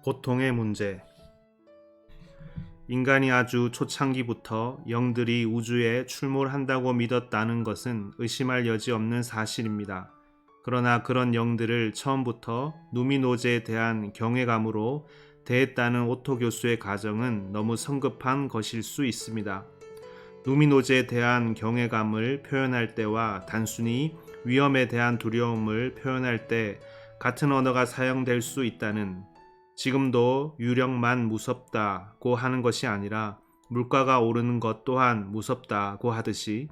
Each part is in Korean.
고통의 문제. 인간이 아주 초창기부터 영들이 우주에 출몰한다고 믿었다는 것은 의심할 여지 없는 사실입니다. 그러나 그런 영들을 처음부터 누미노제에 대한 경외감으로 대했다는 오토 교수의 가정은 너무 성급한 것일 수 있습니다. 누미노제에 대한 경외감을 표현할 때와 단순히 위험에 대한 두려움을 표현할 때 같은 언어가 사용될 수 있다는, 지금도 유령만 무섭다고 하는 것이 아니라 물가가 오르는 것 또한 무섭다고 하듯이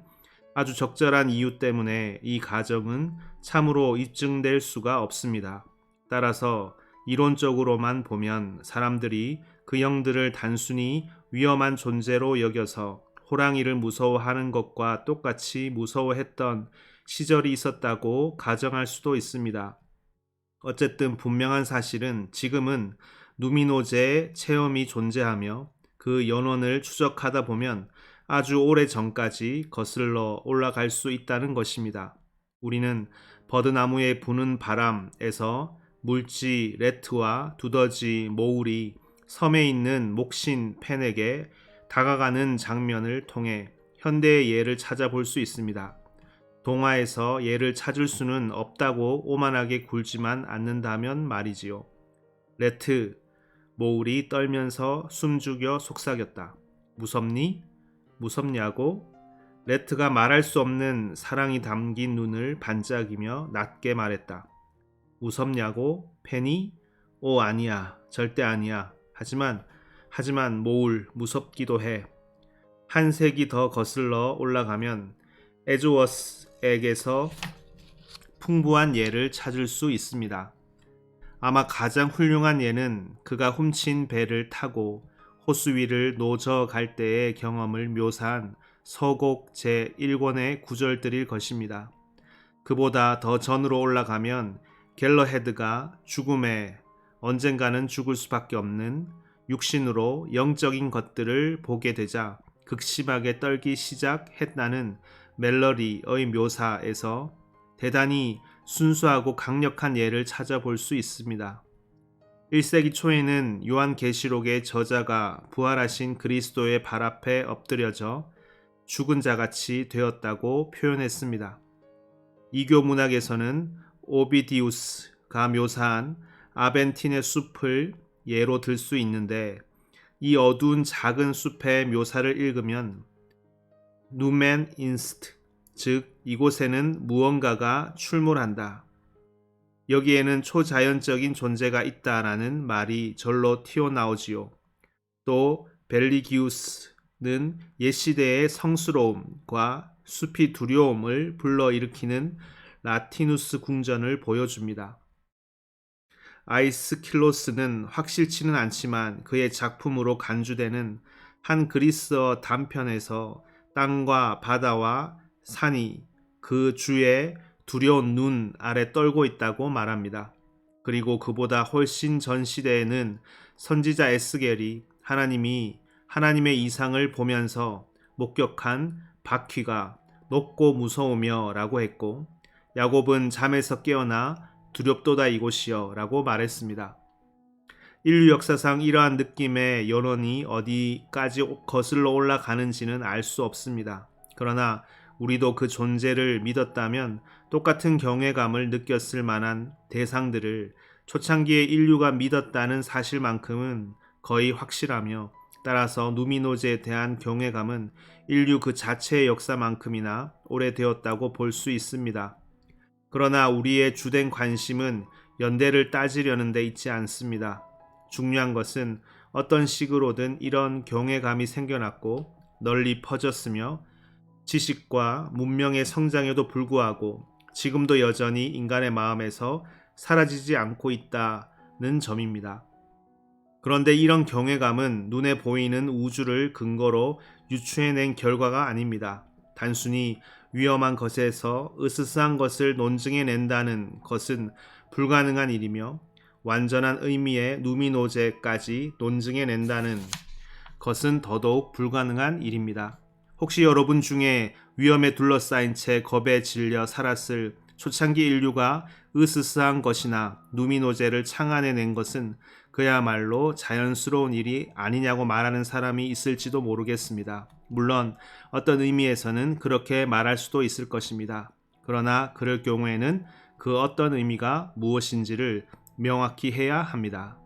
아주 적절한 이유 때문에 이 가정은 참으로 입증될 수가 없습니다. 따라서 이론적으로만 보면 사람들이 그 영들을 단순히 위험한 존재로 여겨서 호랑이를 무서워하는 것과 똑같이 무서워했던 시절이 있었다고 가정할 수도 있습니다. 어쨌든 분명한 사실은 지금은 누미노제의 체험이 존재하며 그 연원을 추적하다 보면 아주 오래 전까지 거슬러 올라갈 수 있다는 것입니다. 우리는 버드나무에 부는 바람에서 물지 레트와 두더지 모울이 섬에 있는 목신 펜에게 다가가는 장면을 통해 현대의 예를 찾아볼 수 있습니다. 동화에서 얘를 찾을 수는 없다고 오만하게 굴지만 않는다면 말이지요. 레트, 모울이 떨면서 숨죽여 속삭였다. 무섭니? 무섭냐고? 레트가 말할 수 없는 사랑이 담긴 눈을 반짝이며 낮게 말했다. 무섭냐고? 페니? 오, 아니야. 절대 아니야. 하지만 모울, 무섭기도 해. 한 색이 더 거슬러 올라가면 에즈워스에게서 풍부한 예를 찾을 수 있습니다. 아마 가장 훌륭한 예는 그가 훔친 배를 타고 호수 위를 노저 갈 때의 경험을 묘사한 서곡 제1권의 구절들일 것입니다. 그보다 더 전으로 올라가면 갤러헤드가 죽음에 언젠가는 죽을 수밖에 없는 육신으로 영적인 것들을 보게 되자 극심하게 떨기 시작했다는 멜러리의 묘사에서 대단히 순수하고 강력한 예를 찾아볼 수 있습니다. 1세기 초에는 요한계시록의 저자가 부활하신 그리스도의 발 앞에 엎드려져 죽은 자같이 되었다고 표현했습니다. 이교 문학에서는 오비디우스가 묘사한 아벤틴의 숲을 예로 들 수 있는데, 이 어두운 작은 숲의 묘사를 읽으면 누멘 인스트, 즉 이곳에는 무언가가 출몰한다, 여기에는 초자연적인 존재가 있다라는 말이 절로 튀어나오지요. 또 벨리기우스는 옛시대의 성스러움과 숲이 두려움을 불러일으키는 라티누스 궁전을 보여줍니다. 아이스킬로스는 확실치는 않지만 그의 작품으로 간주되는 한 그리스어 단편에서 땅과 바다와 산이 그 주의 두려운 눈 아래 떨고 있다고 말합니다. 그리고 그보다 훨씬 전 시대에는 선지자 에스겔이 하나님의 이상을 보면서 목격한 바퀴가 높고 무서우며 라고 했고, 야곱은 잠에서 깨어나 두렵도다 이곳이여 라고 말했습니다. 인류 역사상 이러한 느낌의 연원이 어디까지 거슬러 올라가는지는 알 수 없습니다. 그러나 우리도 그 존재를 믿었다면 똑같은 경외감을 느꼈을 만한 대상들을 초창기에 인류가 믿었다는 사실만큼은 거의 확실하며, 따라서 누미노제에 대한 경외감은 인류 그 자체의 역사만큼이나 오래되었다고 볼 수 있습니다. 그러나 우리의 주된 관심은 연대를 따지려는 데 있지 않습니다. 중요한 것은 어떤 식으로든 이런 경외감이 생겨났고 널리 퍼졌으며 지식과 문명의 성장에도 불구하고 지금도 여전히 인간의 마음에서 사라지지 않고 있다는 점입니다. 그런데 이런 경외감은 눈에 보이는 우주를 근거로 유추해낸 결과가 아닙니다. 단순히 위험한 것에서 으스스한 것을 논증해낸다는 것은 불가능한 일이며, 완전한 의미의 누미노제까지 논증해낸다는 것은 더더욱 불가능한 일입니다. 혹시 여러분 중에 위험에 둘러싸인 채 겁에 질려 살았을 초창기 인류가 으스스한 것이나 누미노제를 창안해낸 것은 그야말로 자연스러운 일이 아니냐고 말하는 사람이 있을지도 모르겠습니다. 물론 어떤 의미에서는 그렇게 말할 수도 있을 것입니다. 그러나 그럴 경우에는 그 어떤 의미가 무엇인지를 명확히 해야 합니다.